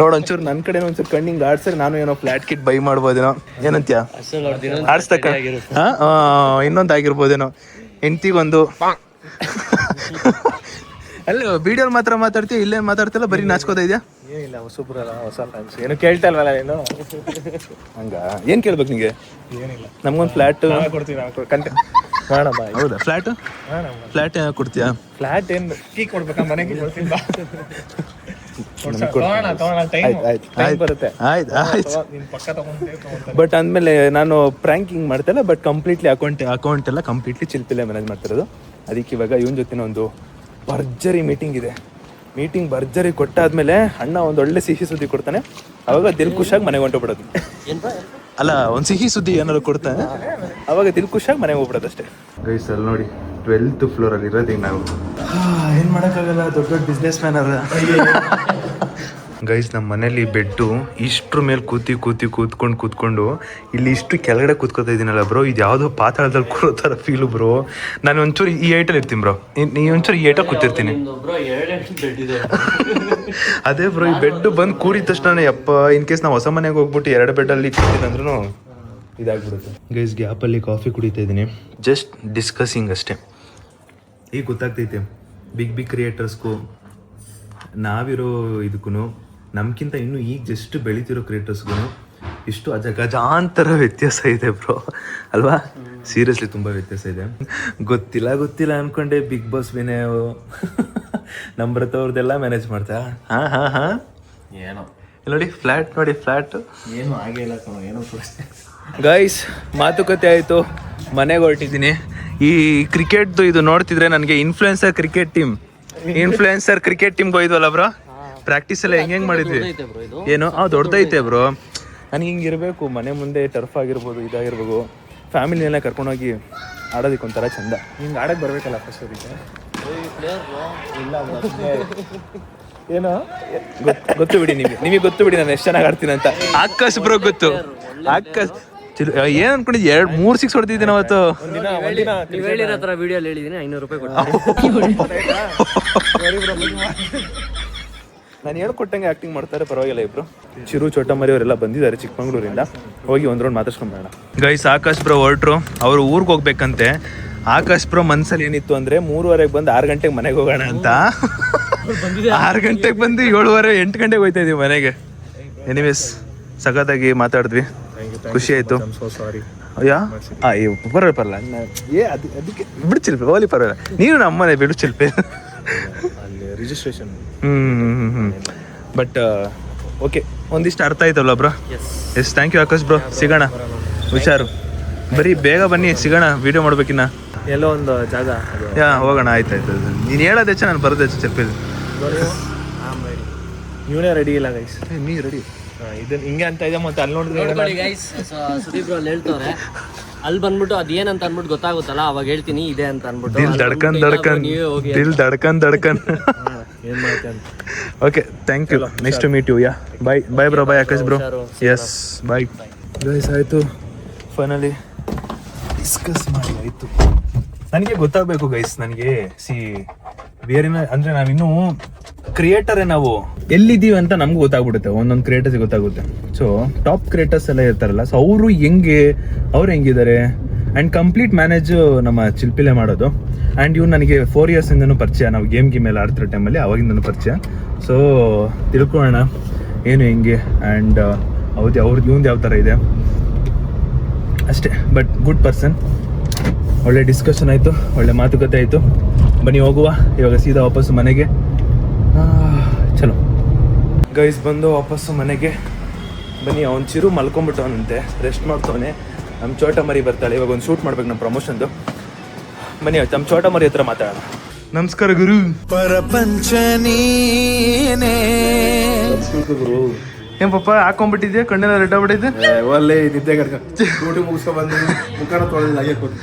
Speaker 1: ನೋಡೊಂಚೂರು ನನ್ನ ಕಡೆ ಒಂಚೂರು ಕಣ್ಣಿಂಗ್ ಆಡ್ಸರಿ ನಾನು ಏನೋ ಫ್ಲಾಟ್ ಕಿಟ್ ಬೈ ಮಾಡ್ಬೋದೇನೋ. ಏನಂತ್ಯ ಆಡ್ಸ್ತಕ್ಕ ಇನ್ನೊಂದು ಆಗಿರ್ಬೋದೇನೋ. ಹೆಂಡ್ತಿಗೊಂದು ಅಲ್ಲ ವಿಡಿಯೋಲಿ ಮಾತ್ರ ಮಾತಾಡ್ತೀವಿ, ಇಲ್ಲೇ ಮಾತಾಡ್ತಿಲ್ಲ, ಬರೀ ನಾಚ್ಕೋತಾ ಇದೆಯಾ? ಏನಿಲ್ಲ ಸೂಪರ್ ಅಲ್ಲ, ಹೊಸ ಫ್ಯಾನ್ಸ್ ಏನು ಕೇಳ್ತಾ ಇಲ್ವಲ್ಲ ನೀನು? ಹಂಗ ಏನು ಕೇಳ್ಬೇಕು ನಿಂಗೆ? ಏನಿಲ್ಲ, ನಮ್ಗೊಂದು ಫ್ಲ್ಯಾಟ್ ಕೊಡ್ತೀವಿ ಮಾಡೋಣ. ಹೌದಾ ಫ್ಲ್ಯಾಟ್ ಕೊಡ್ತೀಯಾ? ಫ್ಲ್ಯಾಟ್ ಏನು ಕೀ ಕೊಡ್ಬೇಕಾ ಮನೆಗೆ? ಬಟ್ ಅಂದಮೇಲೆ ನಾನು ಪ್ರ್ಯಾಂಕಿಂಗ್ ಮಾಡ್ತಲ್ಲ, ಬಟ್ ಕಂಪ್ಲೀಟ್ಲಿ ಅಕೌಂಟ್ ಎಲ್ಲ ಕಂಪ್ಲೀಟ್ಲಿ ಚಿಲ್ಪಿಲ್ಲೇ ಮ್ಯಾನೇಜ್ ಮಾಡ್ತಿರೋದು. ಅದಕ್ಕೆ ಇವಾಗ ಇವನ್ ಜೊತೆ ಒಂದು ಭರ್ಜರಿ ಮೀಟಿಂಗ್ ಇದೆ. ಮೀಟಿಂಗ್ ಭರ್ಜರಿ ಕೊಟ್ಟಾದ್ಮೇಲೆ ಅಣ್ಣ ಒಂದು ಒಳ್ಳೆ ಸಿಹಿ ಸುದ್ದಿ ಕೊಡ್ತಾನೆ. ಅವಾಗ ದಿಲ್ ಖುಷಾಗಿ ಮನೆಗೆ ಹೊಂಟೋಗ್ಬಿಡೋದು. ಅಲ್ಲ ಒಂದು ಸಿಹಿ ಸುದ್ದಿ ಏನಾದ್ರು ಕೊಡ್ತಾನೆ, ಅವಾಗ ದಿಲ್ ಖುಷಾಗಿ ಮನೆಗೆ ಹೋಗ್ಬಿಡೋದು ಅಷ್ಟೇ. ಗೈಸ್ ಅಲ್ಲಿ ನೋಡಿ 12th ಫ್ಲೋರಲ್ಲಿ ಇರೋದೀಗ ನಾವು. ಏನು ಮಾಡೋಕ್ಕಾಗಲ್ಲ, ದೊಡ್ಡ ಬಿಸ್ನೆಸ್ ಮ್ಯಾನ್ ಅದ. ಗೈಸ್ ನಮ್ಮ ಮನೇಲಿ ಬೆಡ್ಡು ಇಷ್ಟ್ರ ಮೇಲೆ ಕೂತ್ಕೊಂಡು ಇಲ್ಲಿ ಇಷ್ಟು ಕೆಳಗಡೆ ಕೂತ್ಕೋತಾ ಇದ್ದೀನಲ್ಲ ಬ್ರೋ, ಇದು ಯಾವುದೋ ಪಾತಾಳದಲ್ಲಿ ಕೂರೋ ಥರ ಫೀಲು ಬ್ರೋ. ನಾನು ಒಂಚೂರು ಈ ಐಟಲ್ಲಿ ಇರ್ತೀನಿ ಬ್ರೋ, ನೀ ಒಂಚೂರು ಈ ಐಟಲ್ಲಿ ಕೂತಿರ್ತೀನಿ. ಅದೇ ಬ್ರೋ, ಈ ಬೆಡ್ ಬಂದು ಕೂರಿದ ತಕ್ಷಣ ಯಪ್ಪ, ಇನ್ ಕೇಸ್ ನಾವು ಹೊಸ ಮನೆಗೆ ಹೋಗ್ಬಿಟ್ಟು 2 ಬೆಡ್ಡಲ್ಲಿ ಕೂತೀನಿ ಅಂದ್ರೂ ಇದಾಗ್ಬಿಡುತ್ತೆ. ಗೈಸ್ ಗ್ಯಾಪಲ್ಲಿ ಕಾಫಿ ಕುಡಿತಾ ಇದ್ದೀನಿ, ಜಸ್ಟ್ ಡಿಸ್ಕಸಿಂಗ್ ಅಷ್ಟೇ. ಈಗ ಗೊತ್ತಾಗ್ತೈತೆ ಬಿಗ್ ಕ್ರಿಯೇಟರ್ಸ್ಗೂ ನಾವಿರೋ ಇದಕ್ಕೂ ನಮ್ಗಿಂತ ಇನ್ನೂ ಈಗ ಜಸ್ಟ್ ಬೆಳೀತಿರೋ ಕ್ರಿಯೇಟರ್ಸ್ಗೂ ಇಷ್ಟು ಅಜಗಜಾಂತರ ವ್ಯತ್ಯಾಸ ಇದೆ ಬ್ರೋ, ಅಲ್ವಾ? ಸೀರಿಯಸ್ಲಿ ತುಂಬ ವ್ಯತ್ಯಾಸ ಇದೆ. ಗೊತ್ತಿಲ್ಲ ಅನ್ಕೊಂಡೆ ಬಿಗ್ ಬಾಸ್ ವಿನಯ್ ನಮ್ರತ ಅವ್ರದ್ದೆಲ್ಲ ಮ್ಯಾನೇಜ್ ಮಾಡ್ತಾ. ಹಾಂ ಏನೋ ನೋಡಿ ಫ್ಲ್ಯಾಟ್ ಏನು ಆಗಿಲ್ಲ ಏನೋ. ಗೈಸ್ ಮಾತುಕತೆ ಆಯಿತು, ಮನೆಗೆ ಹೊರಟಿದ್ದೀನಿ. ಈ ಕ್ರಿಕೆಟ್ದು ಇದು ನೋಡ್ತಿದ್ರೆ ನನಗೆ ಇನ್ಫ್ಲುಯೆನ್ಸರ್ ಕ್ರಿಕೆಟ್ ಟೀಮ್ಗೆ ಹೋಯ್ದ್ವಲ್ಲ ಬ್ರೋ, ಪ್ರಾಕ್ಟೀಸ್ ಎಲ್ಲ ಹೆಂಗೆ ಮಾಡಿದ್ವಿ ಏನೋ. ದೊಡ್ಡದೈತೆ ಬ್ರೋ, ನನಗೆ ಹಿಂಗೆ ಇರಬೇಕು. ಮನೆ ಮುಂದೆ ಟರ್ಫ್ ಆಗಿರ್ಬೋದು, ಇದಾಗಿರ್ಬೋದು, ಫ್ಯಾಮಿಲಿನೆಲ್ಲ ಕರ್ಕೊಂಡೋಗಿ ಆಡೋದಕ್ಕೆ ಒಂಥರ ಚಂದ. ಹಿಂಗೆ ಆಡೋಕ್ಕೆ ಬರಬೇಕಲ್ಲ ಫಸ್ಟ್ ಅದಕ್ಕೆ. ಇಲ್ಲ ಏನೋ ಗೊತ್ತು ಬಿಡಿ, ನಿಮಗೆ ಗೊತ್ತು ಬಿಡಿ ನಾನು ಎಷ್ಟು ಚೆನ್ನಾಗಿ ಆಡ್ತೀನಿ ಅಂತ. ಆಕಾಶ್ ಬ್ರೋ ಗೊತ್ತು, ಆಕಾಶ್ ಏನ್ ಅನ್ಕೊಂಡಿದ್ದೆ, 2-3 6 ಹೊಡೆದಿದ್ದೀನಿ ಅವತ್ತು.
Speaker 2: ನೀವು ಹೇಳಿರೋ ಥರ ವಿಡಿಯೋಲಿ ಹೇಳಿದ್ದೀನಿ, 500 ರೂಪಾಯಿ ಕೊಡ್ತೀನಿ.
Speaker 1: ನಾನು ಹೇಳ್ಕೊಟ್ಟಂಗೆ ಆ್ಯಕ್ಟಿಂಗ್ ಮಾಡ್ತಾರೆ, ಪರವಾಗಿಲ್ಲ. ಇಬ್ರು ಚಿರು ಚೋಟಮರಿ ಅವರೆಲ್ಲ ಬಂದಿದ್ದಾರೆ ಚಿಕ್ಕಮಂಗ್ಳೂರಿಂದ. ಹೋಗಿ ಒಂದು ರೌಂಡ್ ಮಾತಾಡ್ಸ್ಕೊಂಬೇಡ. ಗೈಸ್ ಆಕಾಶ್ ಬ್ರೋ ಹೊರಟ್ರು, ಅವರು ಊರಿಗೆ ಹೋಗ್ಬೇಕಂತೆ. ಆಕಾಶ್ ಬ್ರೋ ಮನ್ಸಲ್ಲಿ ಏನಿತ್ತು ಅಂದರೆ 3:30 ಬಂದು 6 ಗಂಟೆಗೆ ಮನೆಗೆ ಹೋಗೋಣ ಅಂತ. 6 ಗಂಟೆಗೆ ಬಂದು 7:30 8 ಗಂಟೆಗೆ ಹೋಗ್ತಾ ಇದೀವಿ ಮನೆಗೆ. ಎನಿವೇಸ್ ಸಗದಾಗಿ ಮಾತಾಡಿದ್ವಿ, ಖುಷಿ ಆಯ್ತು. ಯಾ ಪರವಾಗಿಲ್ಲ ಅದಕ್ಕೆ ಬಿಡು ಚಿಲ್ಪೆ, ಓಲಿ ಪರವಾಗಿಲ್ಲ, ನೀನು ನಮ್ಮನೆ ಬಿಡು ಚಿಲ್ಪೆ.
Speaker 4: ರಿಜಿಸ್ಟ್ರೇಷನ್
Speaker 1: ಬಟ್ ಓಕೆ, ಒಂದಿಷ್ಟು ಅರ್ಥ ಆಯ್ತಲ್ವ bro? Yes, thank you Akash bro. ಸಿಗೋಣ, ಹುಷಾರು, ಬರೀ ಬೇಗ ಬನ್ನಿ, ಸಿಗೋಣ, ವಿಡಿಯೋ ಮಾಡ್ಬೇಕಿನ್ನ.
Speaker 4: ಎಲ್ಲೋ ಒಂದು ಜಾಗ
Speaker 1: ಹೋಗೋಣ, ಆಯ್ತಾಯ್ತು. ನೀನು ಹೇಳೋದು ಹೆಚ್ಚ, ನಾನು ಬರೋದು ಹೆಚ್ಚು. ಚಿಲ್ಪೆ
Speaker 4: ನೀವೇ ರೆಡಿ ಇಲ್ಲ ಗೈಸ್.
Speaker 1: ನೀ ರೆಡಿ?
Speaker 4: ಇದನ್ನ ಹಿಂಗೆ ಅಂತ ಇದೆ, ಮತ್ತೆ ಅಲ್ಲಿ ನೋಡಿದ್ರೆ
Speaker 2: ಗೈಸ್ ಸುದೀಪ್ ಬ್ರೋ ಅಲ್ಲಿ ಹೇಳ್ತವ್ರೆ, ಅಲ್ಲಿ ಬಂದ್ಬಿಟ್ಟು ಅದೇನಂತ ಅನ್ಬಿಟ್ಟು ಗೊತ್ತಾಗುತ್ತಲ್ಲ, ಅವಾಗ ಹೇಳ್ತೀನಿ ಇದೆ ಅಂತ ಅನ್ಬಿಟ್ಟು.
Speaker 1: ದಿಲ್ ಧಡ್ಕನ್
Speaker 4: ಏನ್ ಮಾಡ್ತೆ ಅಂತ.
Speaker 1: Okay, thank you, next to meet you. Yeah, bye bye bro, bye Akash bro. Yes, bye guys. ಆಯಿತು, ಫೈನಲಿ ಡಿಸ್ಕಸ್ ಮಾಡಿ ಆಯಿತು. ನನಗೆ ಗೊತ್ತಾಗಬೇಕು ಗೈಸ್, ನನಗೆ ಬೇರೆನ ಅಂದರೆ ನಾವಿನ್ನೂ ಕ್ರಿಯೇಟರೇ, ನಾವು ಎಲ್ಲಿದ್ದೀವಿ ಅಂತ ನಮ್ಗೆ ಗೊತ್ತಾಗ್ಬಿಡುತ್ತೆ, ಒಂದೊಂದು ಕ್ರಿಯೇಟರ್ಸ್ ಗೊತ್ತಾಗುತ್ತೆ. ಸೊ ಟಾಪ್ ಕ್ರಿಯೇಟರ್ಸ್ ಎಲ್ಲ ಇರ್ತಾರಲ್ಲ, ಸೊ ಅವರು ಅವ್ರು ಹೆಂಗಿದ್ದಾರೆ ಆ್ಯಂಡ್ ಕಂಪ್ಲೀಟ್ ಮ್ಯಾನೇಜು ನಮ್ಮ ಚಿಲ್ಪಿಲೆ ಮಾಡೋದು. ಆ್ಯಂಡ್ ಇವ್ನು ನನಗೆ 4 ಇಯರ್ಸಿಂದನೂ ಪರಿಚಯ, ನಾವು ಗೇಮ್ ಎಲ್ಲ ಆಡ್ತಿರೋ ಟೈಮಲ್ಲಿ ಅವಾಗಿಂದನೂ ಪರಿಚಯ. ಸೊ ತಿಳ್ಕೊಳ್ಳೋಣ ಏನು ಹೆಂಗೆ ಆ್ಯಂಡ್ ಅವ್ರದ್ದು ಇವಂದು ಯಾವ ಥರ ಇದೆ ಅಷ್ಟೇ. ಬಟ್ ಗುಡ್ ಪರ್ಸನ್, ಒಳ್ಳೆ ಡಿಸ್ಕಷನ್ ಆಯಿತು, ಒಳ್ಳೆ ಮಾತುಕತೆ ಆಯಿತು. ಬನ್ನಿ ಹೋಗುವ ಇವಾಗ ಸೀದಾ ವಾಪಸ್ಸು ಮನೆಗೆ. ಚಲೋ ಗೈಸ್, ಬಂದು ವಾಪಸ್ಸು ಮನೆಗೆ ಬನ್ನಿ. ಅವ್ನು ಚಿರು ಮಲ್ಕೊಂಬಿಟ್ಟವನಂತೆ, ರೆಸ್ಟ್ ಮಾಡ್ತವನೆ. ನಮ್ಮ ಚೋಟ ಮರಿ ಬರ್ತಾಳೆ, ಇವಾಗ ಒಂದು ಶೂಟ್ ಮಾಡ್ಬೇಕು ನಮ್ಮ ಪ್ರಮೋಷನ್ದು. ಬನ್ನಿ ನಮ್ಮ ಚೋಟ ಮರಿ ಹತ್ರ ಮಾತಾಡೋಣ. ನಮಸ್ಕಾರ ಗುರು.
Speaker 5: ಪ್ರಪಂಚ ನೀನೇ
Speaker 1: ಗುರು. ಏನ್ ಪಾಪ ಹಾಕೊಂಡ್ಬಿಟ್ಟಿದ್ಯಾ, ಕಣ್ಣೆಲ್ಲ ರೆಡ್ ಆಗ್ಬಿಟ್ಟಿದ್ದೆ?
Speaker 4: ಒಳ್ಳೆ ನಿದ್ದೆ ಡ್ಯೂಟಿ ಮುಗಿಸ್ಕೊಂಡು ಬಂದು ಮುಖನ ತೊಳೆದಿಲ್ಲ, ಹಾಗೆ ಕೂತು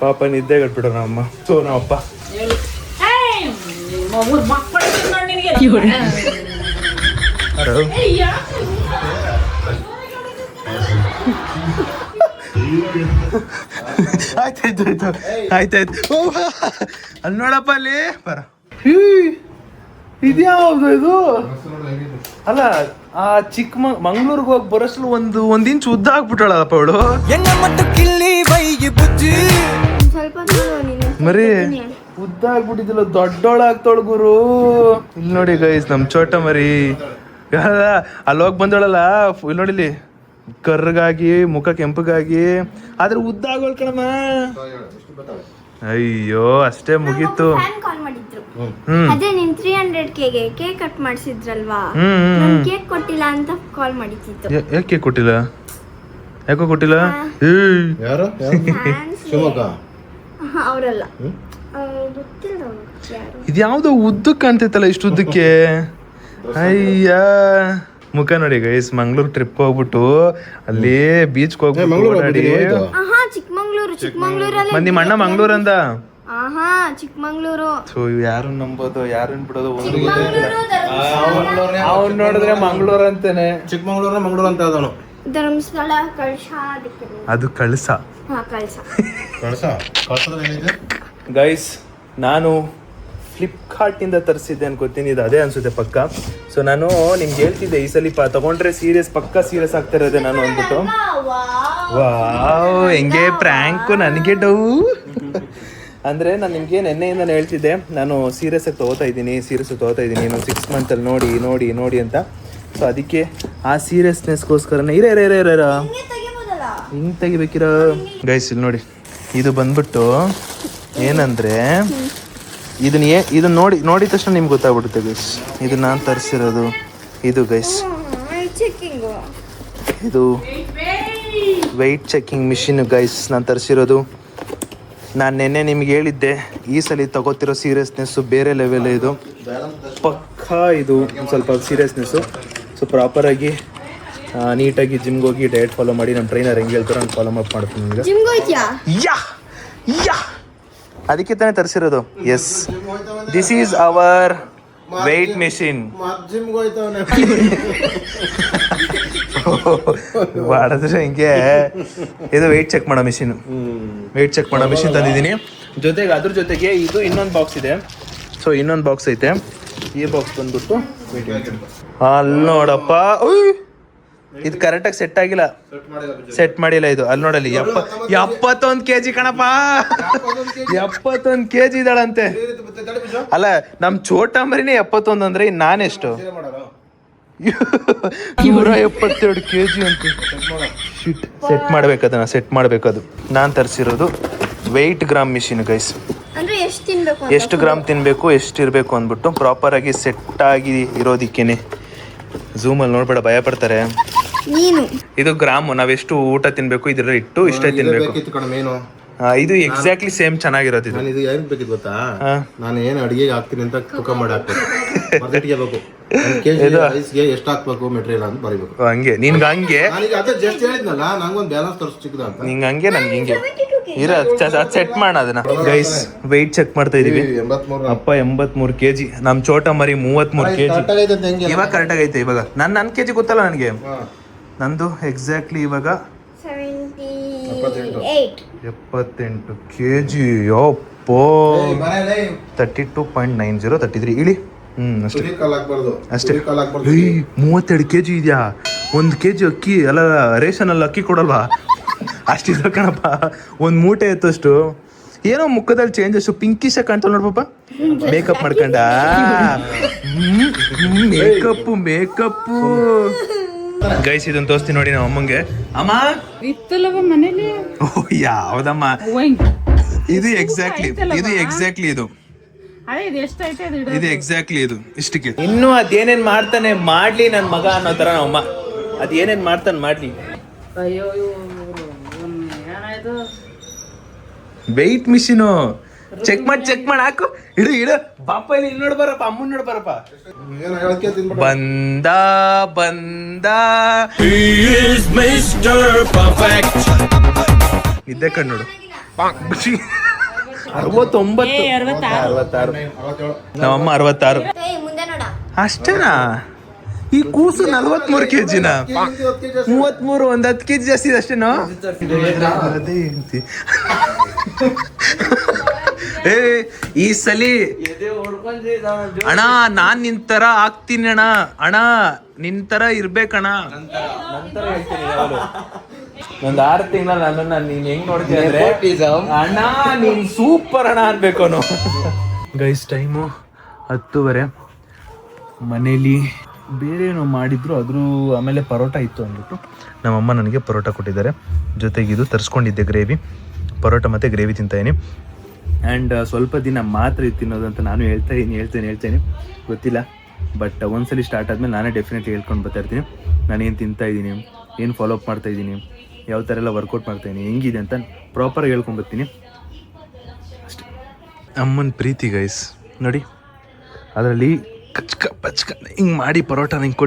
Speaker 1: ಪಾಪ ನಿದ್ದೆ ಕಟ್ಬಿಟ್ರು ನಮ್ಮಮ್ಮ. ಸೊ ನಮ್ಮಪ್ಪ ಆಯ್ತಾಯ್ತು. ಅಲ್ಲಿ ನೋಡಪ್ಪ, ಅಲ್ಲಿ ಬರ. ಇದ್ಯಾವ್ದು ಇದು? ಅಲ್ಲ, ಆ ಮಂಗ್ಳೂರ್ಗೆ ಹೋಗಿ ಬರೋಷ್ಟು ಒಂದ್ ಇಂಚ್ ಉದ್ದ ಆಗ್ಬಿಟ್ಟಾಳಪ್ಪ ಅವಳು. ಮರಿ ಉದ್ದ ಆಗ್ಬಿಟ್ಟಿದ್ದಿಲ್ಲ, ದೊಡ್ಡೋಳ ಆಗ್ತಾಳ ಗುರು. ಇಲ್ಲಿ ನೋಡಿ ಗೈಸ್, ನಮ್ ಚೋಟ ಮರಿ ಅಲ್ಲಿ ಹೋಗಿ ಬಂದೋಳಲ್ಲ, ಇಲ್ಲಿ ನೋಡಿಲಿ, ಕರ್ರಗಾಗಿ ಮುಖ ಕೆಂಪಗಾಗಿ, ಆದ್ರೆ ಉದ್ದ ಆಗೋಳ್ ಕಣಮ್ಮ. ಅಯ್ಯೋ, ಅಷ್ಟೇ ಮುಗೀತು.
Speaker 6: ಅದೇ ನಿನ್ 300K ಕೇಕ್ ಕಟ್ ಮಾಡಿಸಿದ್ರಲ್ವಾ, ಕೇಕ್ ಕೊಟ್ಟಿಲ್ಲ ಅಂತ ಕಾಲ್ ಮಾಡಿತ್ತು.
Speaker 1: ಯಾಕೆ ಕೊಟ್ಟಿಲ್ಲ? ಯಾಕೋ ಕೊಟ್ಟಿಲ್ಲ?
Speaker 4: ಯಾರು? ಶಿವಮೊಗ್ಗ
Speaker 6: ಅವರಲ್ಲ,
Speaker 1: ಇದ್ಯಾವ್ದೋ ಉದ್ದಕ್ಕೆ ಕಾಣ್ತೈತಲ್ಲ, ಇಷ್ಟು ಉದ್ದಕ್ಕೆ. ಅಯ್ಯ, ಮುಖ ನೋಡಿ ಗೈಸ್, ಮಂಗ್ಳೂರ್ ಟ್ರಿಪ್ ಹೋಗ್ಬಿಟ್ಟು ಅಲ್ಲಿ ಬೀಚ್ ಹೋಗ್ಬಿಟ್ಟು
Speaker 6: ಚಿಕ್ಕಮಂಗ್ಳೂರಲ್ಲಿ
Speaker 1: ನಿಮ್ಮ ಅಣ್ಣ ಮಂಗ್ಳೂರ್ ಅಂದ.
Speaker 6: ಚಿಕ್ಕಮಂಗ್ಳೂರು.
Speaker 1: ಸೊ ಯಾರನ್ನ ನಂಬೋದು ಯಾರನ್ನ ಬಿಡೋದು ಒಂದು ಅವ್ನು ನೋಡಿದ್ರೆ ಮಂಗ್ಳೂರ್ ಅಂತಾನೆ.
Speaker 4: ಚಿಕ್ಕಮಂಗ್ಳೂರ ಮಂಗ್ಳೂರ್ ಅಂತ ಅದನು.
Speaker 6: ಧರ್ಮಸ್ಥಳ, ಕಳಸ,
Speaker 1: ಅದು ಕಳಸ.
Speaker 4: ಕಳಸದಲ್ಲಿ ಏನಿದೆ
Speaker 1: ಗೈಸ್? ನಾನು ಫ್ಲಿಪ್ಕಾರ್ಟಿಂದ ತರಿಸಿದ್ದೆ ಅನ್ಕೋತೀನಿ, ಇದು ಅದೇ ಅನ್ಸುತ್ತೆ ಪಕ್ಕ. ಸೊ ನಾನು ನಿಮ್ಗೆ ಹೇಳ್ತಿದ್ದೆ, ಈ ಸಲ ತಗೊಂಡ್ರೆ ಪಕ್ಕ ಸೀರಿಯಸ್ ಆಗ್ತಾ ಇರೋದೆ ನಾನು ಅಂದ್ಬಿಟ್ಟು. ವಾವ್, ಹೆಂಗೆ ಪ್ರ್ಯಾಂಕು ನನಗೆ ಡೌ. ಅಂದರೆ ನಾನು ನಿಮಗೆ ನೆನ್ನೆಯಿಂದ ಹೇಳ್ತಿದ್ದೆ, ನಾನು ಸೀರಿಯಸ್ ಆಗಿ ತೊಗೋತಾ ಇದ್ದೀನಿ ನಾನು 6 ಮಂತಲ್ಲಿ ನೋಡಿ ಅಂತ. ಸೊ ಅದಕ್ಕೆ ಆ ಸೀರಿಯಸ್ನೆಸ್ಗೋಸ್ಕರನೇ ಹಿಂಗೆ ತೆಗಿಬೇಕಿರೋ ಗೈಸ್. ಇಲ್ಲಿ ನೋಡಿ, ಇದು ಬಂದ್ಬಿಟ್ಟು ಏನಂದರೆ, ಇದನ್ನ ನೋಡಿದ ತಕ್ಷಣ ನಿಮ್ಗೆ ಗೊತ್ತಾಗ್ಬಿಡುತ್ತೆ ಗೈಸ್. ಇದು ನಾನು ತರಿಸಿರೋದು ಇದು ಗೈಸ್. ಇದು ವೆಯ್ಟ್ ಚೆಕಿಂಗ್ ಮಿಷಿನ್ ಗೈಸ್, ನಾನು ತರಿಸಿರೋದು. ನಾನು ನೆನ್ನೆ ನಿಮ್ಗೆ ಹೇಳಿದ್ದೆ, ಈ ಸಲ ತಗೋತಿರೋ ಸೀರಿಯಸ್ನೆಸ್ಸು ಬೇರೆ ಲೆವೆಲ್. ಇದು ಪಕ್ಕಾ, ಇದು ಸ್ವಲ್ಪ ಸೀರಿಯಸ್ನೆಸ್ಸು. ಸೊ ಪ್ರಾಪರಾಗಿ ನೀಟಾಗಿ ಜಿಮ್ಗೆ ಹೋಗಿ ಡಯಟ್ ಫಾಲೋ ಮಾಡಿ, ನಮ್ಮ ಟ್ರೈನರ್ ಹೆಂಗೆ ಹೇಳ್ತಾರೆ ನಾನು ಫಾಲೋ ಅಪ್ ಮಾಡ್ತೀನಿ ನಿಮಗೆ. ಯಾ ಅದಕ್ಕೆ ತಾನೇ ತರಿಸಿರೋದು. Yes, this is our weight machine. ಮಾಡಿದ್ರೆ ಹಿಂಗೆ ಇದು ವೆಯ್ಟ್ ಚೆಕ್ ಮಾಡೋ ಮಿಷಿನ್. ತಂದಿದ್ದೀನಿ. ಜೊತೆಗೆ ಅದ್ರ ಜೊತೆಗೆ ಇದು ಇನ್ನೊಂದು ಬಾಕ್ಸ್ ಇದೆ. ಸೊ ಇನ್ನೊಂದು ಬಾಕ್ಸ್ ಐತೆ. ಈ ಬಾಕ್ಸ್ ಬಂದ್ಬಿಟ್ಟು ಅಲ್ಲಿ ನೋಡಪ್ಪ, ಇದು ಕರೆಕ್ಟಾಗಿ ಸೆಟ್ ಮಾಡಿಲ್ಲ ಇದು. ಅಲ್ಲಿ ನೋಡಲಿ, 71 kg ಕಣಪ್ಪ, 71 kg ಇದ್ದಾಳಂತೆ. ಅಲ್ಲ, ನಮ್ಮ ಚೋಟ ಮರಿನೇ 71 ಅಂದ್ರೆ ನಾನೆಷ್ಟು? 172 kg ಅಂತ. ಶಿಟ್, ಸೆಟ್ ಮಾಡ್ಬೇಕದನ್ನ, ಸೆಟ್ ಮಾಡ್ಬೇಕದು. ನಾನು ತರಿಸಿರೋದು ವೆಯ್ಟ್ ಗ್ರಾಮ್ ಮಿಷಿನ್ ಗೈಸ್.
Speaker 6: ಅಂದ್ರೆ ಎಷ್ಟು ತಿನ್ಬೇಕು?
Speaker 1: ಎಷ್ಟು ಗ್ರಾಮ್ ತಿನ್ಬೇಕು, ಎಷ್ಟು ಇರಬೇಕು ಅಂದ್ಬಿಟ್ಟು ಪ್ರಾಪರ್ ಆಗಿ ಸೆಟ್ ಆಗಿ ಇರೋದಿಕ್ಕೇನೆ. ಝೂಮಲ್ಲಿ ನೋಡ್ಬೇಡ, ಭಯ ಪಡ್ತಾರೆ.
Speaker 6: ನೀನು
Speaker 1: ಇದು ಗ್ರಾಮ್, ನಾವೆಷ್ಟು ಊಟ ತಿನ್ಬೇಕು ಇದರ ಇಟ್ಟು ಇಷ್ಟೇ ತಿನ್ಬೇಕು. ಇದು ಎಕ್ಸಾಕ್ಟ್ಲಿ ಸೇಮ್ ಚೆನ್ನಾಗಿರೋದು ಇದು.
Speaker 4: ನಾನು ಇದು ಏನ್ ಬೇಕಿತ್ತು ಗೊತ್ತಾ, ನಾನು ಏನು ಅಡಿಗೆಗೆ ಹಾಕ್ತೀನಿ ಅಂತ ತೂಕ ಮಾಡಿ ಹಾಕ್ಬೇಕು. ರೈಸ್ಗೆ ಎಷ್ಟು ಹಾಕ್ಬೇಕು ಮೆಟೀರಿಯಲ್ ಅಂತ ಬರೀಬೇಕು.
Speaker 1: ಹಂಗೆ ನಿನ್ಗೆ ಹಂಗೆ,
Speaker 4: ನಾನೀಗ ಅದೇ ಜಸ್ಟ್ ಹೇಳಿದ್ನಲ್ಲ, ನಂಗೊಂದು ಬ್ಯಾಲೆನ್ಸ್ ತೋರಿಸ್ ಚಿಕ್ಕದ ಅಂತ.
Speaker 1: ನಿಂಗೆ ಹಂಗೆ ನನ್ಗೆ ಹಿಂಗೆ ಸೆಟ್ ಮಾಡೋಣ ಅದನ್ನ. ಗೈಸ್ ವೆಯ್ಟ್ ಚೆಕ್ ಮಾಡ್ತಾ ಇದೀವಿ.
Speaker 4: 83
Speaker 1: ಅಪ್ಪ 83 kg, ನಮ್ ಚೋಟ ಮರಿ 33 kg. ಇವಾಗ ಕರೆಕ್ಟ್ ಆಗೈತೆ. ಇವಾಗ ನನ್ನ ಕೆಜಿ ಗೊತ್ತಲ್ಲ ನನಗೆ, ನಂದು ಎಕ್ಸಾಕ್ಟ್ಲಿ ಇವಾಗ 78 kg. ಯಪ್ಪೋ 32.90 33 ಇಳಿ. ಅಷ್ಟೇ ಅಷ್ಟೇ. 32 kg ಇದೆಯಾ? 1 kg ಅಕ್ಕಿ ಅಲ್ಲ, ರೇಷನ್ ಅಲ್ಲಿ ಅಕ್ಕಿ ಕೊಡಲ್ವಾ? ಅಷ್ಟಿದೆ ಕಣಪ್ಪ, ಒಂದು ಮೂಟೆ ಎತ್ತಷ್ಟು. ಏನೋ ಮುಖದಲ್ಲಿ ಚೇಂಜಸ್, ಪಿಂಕಿಶ ಕಾಣ್ತಾವ ನೋಡ್ ಪಾಪ. ಮೇಕಪ್ ಮಾಡ್ಕೊಂಡ, ಮೇಕಪ್ಪು ಗೈಸ್. ಇದನ್ನ ತೋರಿಸ್ತೀನಿ ನೋಡಿ ನಮ್ಮ ಅಮ್ಮಂಗೆ. ಅಮ್ಮ
Speaker 7: ಮನೇಲಿ
Speaker 1: ಯಾವ್ದಮ್ಮ ಇದು? ಎಕ್ಸಾಕ್ಟ್ಲಿ ಇದು ಎಕ್ಸಾಕ್ಟ್ಲಿ ಇದು ಇಷ್ಟಕ್ಕೆ. ಇನ್ನು ಅದೇನೇನ್ ಮಾಡ್ತಾನೆ ಮಾಡ್ಲಿ ನನ್ ಮಗ ಅನ್ನೋ ತರ ನಮ್ಮಮ್ಮ. ಅದೇನೇನ್ ಮಾಡ್ತಾನೆ ಮಾಡ್ಲಿ.
Speaker 7: ಅಯ್ಯೋ ಏನಾಯ್ತು?
Speaker 1: ವೆಯ್ಟ್ ಮಿಷಿನು ಚೆಕ್ ಮಾಡಿ ಹಾಕು. ಇಡು ಪಾಪ ಇಲ್ಲಿ ನೋಡ್ ಬರಪ್ಪ, ಅಮ್ಮನ್ ನೋಡ್ ಬರಪ್ಪ. ಬಂದ ನಿದ್ದೆ ಕಣ್ಣು ನೋಡು. 69, 66. ನಮ್ಮಮ್ಮ 66.
Speaker 6: ಮುಂದೆ ನೋಡ.
Speaker 1: ಅಷ್ಟೇನಾ? ಈ ಕೂಸು 43 kg. 33 ಒಂದ್ 10 kg ಜಾಸ್ತಿ ಇದೆ ಅಷ್ಟೇನೋ. ಅದೇ ಹೇಳ್ತಿ. ಈ ಸಲಿ ಅಣ್ಣ ನಾನ್ ನಿನ್ ತರ ಆಗ್ತೀನಿ ಅಣ್ಣ. ಅಣ್ಣ ನಿನ್ ತರ ಇರ್ಬೇಕಣ್ಣ. ಒಂದ್ 6 ತಿಂಗಳ ನನ್ನನ್ನ ನೀನ್ ಹೆಂಗ್ ನೋಡ್ತೀಯ ಅಂದ್ರೆ, ಅಣ್ಣ ನೀನ್ ಸೂಪರ್ ಅಣ್ಣ ಅನ್ಬೇಕು ಅವನು. Guys time 10:30. ಮನೇಲಿ ಬೇರೆ ಏನೋ ಮಾಡಿದ್ರು, ಅದ್ರ ಆಮೇಲೆ ಪರೋಟ ಇತ್ತು ಅಂದ್ಬಿಟ್ಟು ನಮ್ಮಮ್ಮ ನನಗೆ ಪರೋಟ ಕೊಟ್ಟಿದ್ದಾರೆ. ಜೊತೆಗೆ ಇದು ತರಿಸ್ಕೊಂಡಿದ್ದೆ ಗ್ರೇವಿ. ಪರೋಟ ಮತ್ತು ಗ್ರೇವಿ ತಿಂತಾಯಿನಿ. ಆ್ಯಂಡ್ ಸ್ವಲ್ಪ ದಿನ ಮಾತ್ರ ಇದು ತಿನ್ನೋದು ಅಂತ ನಾನು ಹೇಳ್ತೇನೆ ಗೊತ್ತಿಲ್ಲ. ಬಟ್ ಒಂದ್ಸಲಿ ಸ್ಟಾರ್ಟ್ ಆದಮೇಲೆ ನಾನೇ ಡೆಫಿನೆಟ್ಲಿ ಹೇಳ್ಕೊಂಡು ಬರ್ತಾಯಿರ್ತೀನಿ ನಾನೇನು ತಿಂತಾಯಿದ್ದೀನಿ, ಏನು ಫಾಲೋಅಪ್ ಮಾಡ್ತಾಯಿದ್ದೀನಿ, ಯಾವ ಥರ ಎಲ್ಲ ವರ್ಕೌಟ್ ಮಾಡ್ತಾಯಿದ್ದೀನಿ, ಹೆಂಗಿದೆ ಅಂತ ಪ್ರಾಪರಾಗಿ ಹೇಳ್ಕೊಂಬರ್ತೀನಿ ಅಷ್ಟೇ. ಅಮ್ಮನ ಪ್ರೀತಿ ಗೈಸ್ ನೋಡಿ, ಅದರಲ್ಲಿ ಪಚ್ಕ ಹಿಂಗೆ ಮಾಡಿ ಪರೋಟ ಹಿಂಗೆ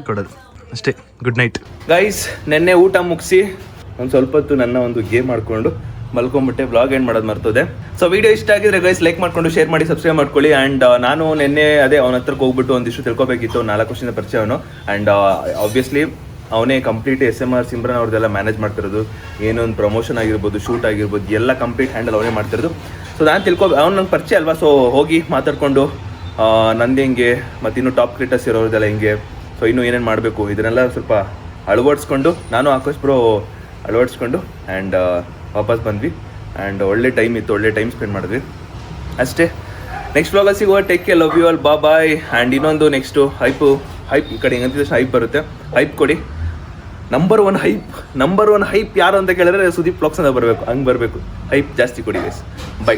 Speaker 1: ಕೊಡೋದು ಅಷ್ಟೇ. Good night guys. ನೆನ್ನೆ ಊಟ ಮುಗಿಸಿ ಒಂದು ಸ್ವಲ್ಪ ಹೊತ್ತು ನನ್ನ ಒಂದು ಗೇಮ್ ಮಾಡಿಕೊಂಡು ಮಲ್ಕೊಂಬಿಟ್ಟೆ. ವ್ಲಾಗ್ ಎಂಡ್ ಮಾಡೋದು ಮರ್ತೋದೆ. ಸೊ ವಿಡಿಯೋ ಇಷ್ಟ ಆಗಿದ್ರೆ ಗೈಸ್ ಲೈಕ್ ಮಾಡ್ಕೊಂಡು ಶೇರ್ ಮಾಡಿ ಸಬ್ಸ್ಕ್ರೈಬ್ ಮಾಡ್ಕೊಳ್ಳಿ. ಆ್ಯಂಡ್ ನಾನು ನಿನ್ನೆ ಅವನ ಹತ್ರಕ್ಕೆ ಹೋಗ್ಬಿಟ್ಟು ಒಂದಿಷ್ಟು ತಿಳ್ಕೊಬೇಕಿತ್ತು. 4 ವರ್ಷದಿಂದ ಪರಿಚಯ ಅವನು. ಆ್ಯಂಡ್ ಆಬ್ವಿಯಸ್ಲಿ ಅವನೇ ಕಂಪ್ಲೀಟ್ SMR ಸಿಮ್ರನ್ ಅವ್ರದ್ದೆಲ್ಲ ಮ್ಯಾನೇಜ್ ಮಾಡ್ತಿರೋದು. ಏನೊಂದು ಪ್ರಮೋಷನ್ ಆಗಿರ್ಬೋದು, ಶೂಟ್ ಆಗಿರ್ಬೋದು, ಎಲ್ಲ ಕಂಪ್ಲೀಟ್ ಹ್ಯಾಂಡಲ್ ಅವನೇ ಮಾಡ್ತಿರೋದು. ಸೊ ನಾನು ಅವ್ನು ನಂಗೆ ಪರಿಚಯ ಅಲ್ವಾ. ಸೊ ಹೋಗಿ ಮಾತಾಡ್ಕೊಂಡು ನಂದು ಹೆಂಗೆ ಮತ್ತು ಇನ್ನೂ ಟಾಪ್ ಕ್ರಿಯೇಟರ್ಸ್ ಇರೋದೆಲ್ಲ ಹೆಂಗೆ, ಸೊ ಇನ್ನೂ ಏನೇನು ಮಾಡಬೇಕು ಇದನ್ನೆಲ್ಲ ಸ್ವಲ್ಪ ಅಳವಡಿಸ್ಕೊಂಡು, ನಾನು ಆಕಾಶ್ ಬ್ರೋ ಅಳವಡಿಸ್ಕೊಂಡು ಆ್ಯಂಡ್ ವಾಪಸ್ ಬಂದ್ವಿ. ಆ್ಯಂಡ್ ಒಳ್ಳೆ ಟೈಮ್ ಇತ್ತು, ಒಳ್ಳೆ ಟೈಮ್ ಸ್ಪೆಂಡ್ ಮಾಡಿದ್ವಿ ಅಷ್ಟೇ. ನೆಕ್ಸ್ಟ್ ವ್ಲಾಗಲ್ಲಿ ಸಿಗುವ. Take care, love you all, bye. And ಇನ್ನೊಂದು ನೆಕ್ಸ್ಟು ಹೈಪ್ ಈ ಕಡೆ ಹೆಂಗಂತಿದ್ರೆ ಹೈಪ್ ಬರುತ್ತೆ. ಹೈಪ್ ಕೊಡಿ. ನಂಬರ್ ಒನ್ ಹೈಪ್ ಯಾರು ಅಂತ ಕೇಳಿದ್ರೆ ಸುದೀಪ್ ವ್ಲಾಗ್ಸ್ ಅಂತ ಬರಬೇಕು. ಹಂಗೆ ಬರಬೇಕು. ಹೈಪ್ ಜಾಸ್ತಿ ಕೊಡಿ ಗೈಸ್. ಬೈ.